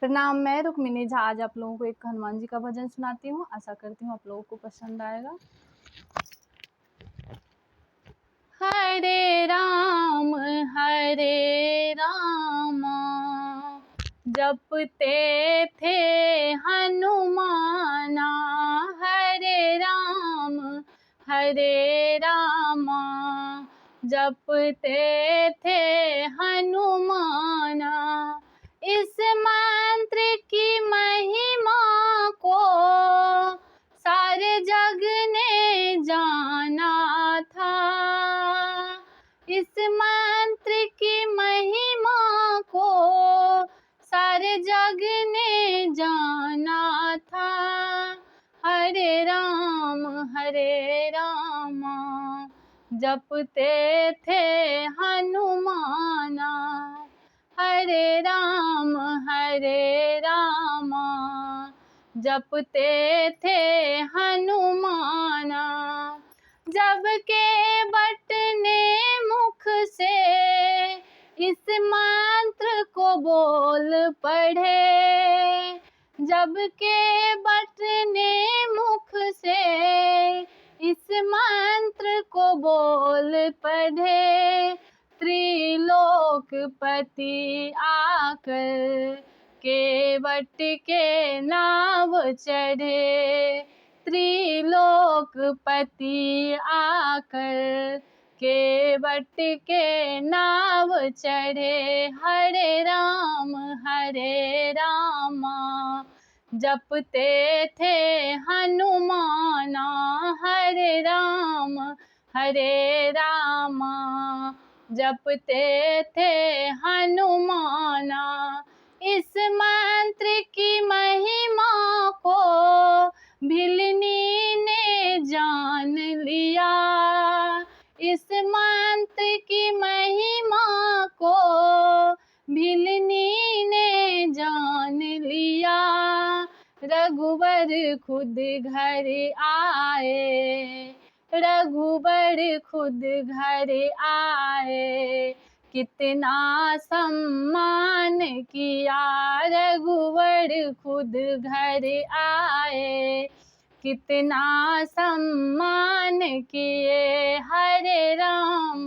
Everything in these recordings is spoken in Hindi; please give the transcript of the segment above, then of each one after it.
प्रणाम, मैं रुक्मिनी झा आज आप लोगों को एक हनुमान जी का भजन सुनाती हूँ। आशा करती हूँ आप लोगों को पसंद आएगा। हरे राम जपते थे हनुमाना, हरे राम जपते थे हनुमाना। इस मंत्र की महिमा को सारे जग ने जाना था। इस मंत्र की महिमा को सारे जग ने जाना था। हरे राम जपते थे हनुमाना, हरे राम जपते थे हनुमाना। जब के बटने मुख से इस मंत्र को बोल पढ़े, जब के बटने मुख से इस मंत्र को बोल पढ़े, त्रिलोकपति आकर केवट के नाव चढ़े, त्रिलोकपति आकर केवट के नाव चढ़े। हरे राम जपते थे हनुमाना, हरे राम जपते थे हनुमाना। इस मंत्र की महिमा को भिलनी ने जान लिया, इस मंत्र की महिमा को भिलनी ने जान लिया। रघुवर खुद घर आए, रघुवर खुद घर आए, कितना सम्मान किया। रघुवर खुद घर आए, कितना सम्मान किए। हरे राम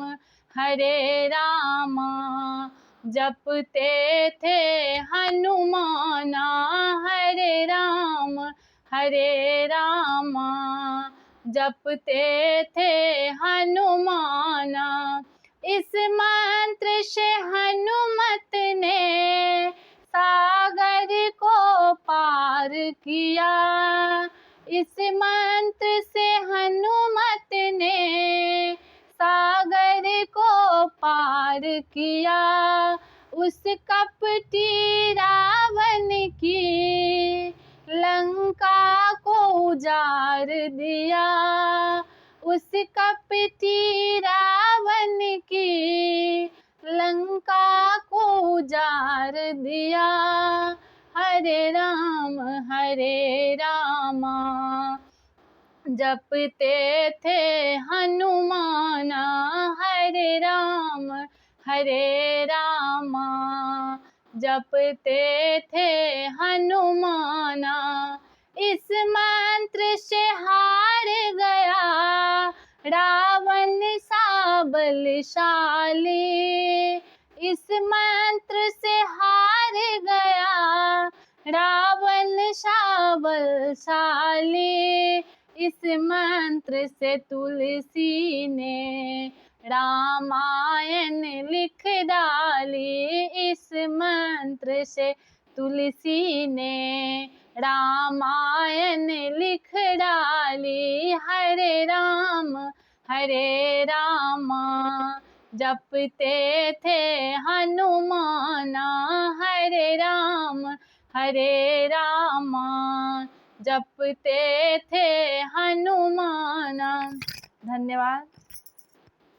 जपते थे हनुमाना, हरे राम जपते थे हनुमाना। इस मंत्र से हनुमत ने सागर को पार किया, इस मंत्र से हनुमत ने सागर को पार किया। उस कपटी रावण की लंका को उजाड़ दिया, उस कपटी रावण की लंका को उजाड़ दिया। हरे राम जपते थे हनुमाना, हरे राम जपते थे हनुमाना। इस मंत्र से हार गया रावण सा बलशाली, इस मंत्र से हार गया रावण सा बलशाली। इस मंत्र से तुलसी ने रामायण लिख डाली, इस मंत्र से तुलसी ने रामायण लिख डाली। हरे राम जपते थे हनुमाना, हरे राम जपते थे हनुमाना। धन्यवाद।